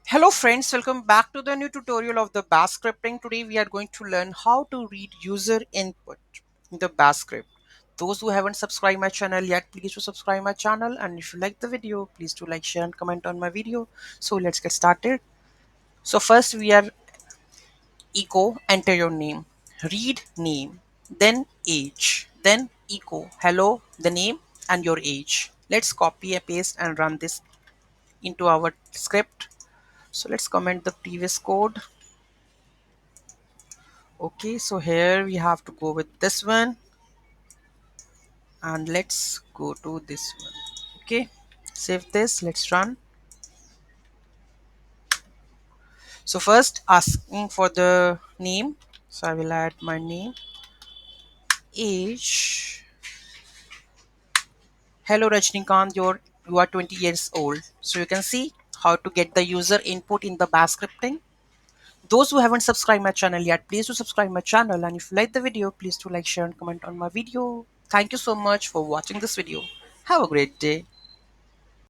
Hello friends, welcome back to the new tutorial of the bash scripting. Today we are going to learn how to read user input in the bash script. Those who haven't subscribed my channel yet, please to subscribe my channel, and if you like the video, please to like, share and comment on my video. So let's get started. So first we are echo, enter your name, read name, then age, then echo, hello, the name and your age. Let's copy and paste and run this into our script. So let's comment the previous code. Okay, so here we have to go with this one and let's go to this one. Okay, save this, let's run. So first asking for the name, so I will add my name. Age, hello Rajnikant, you are 20 years old. So you can see how to get the user input in the bash scripting. Those who haven't subscribed my channel yet, please do subscribe my channel, and if you like the video, please do like, share and comment on my video. Thank you so much for watching this video. Have a great day.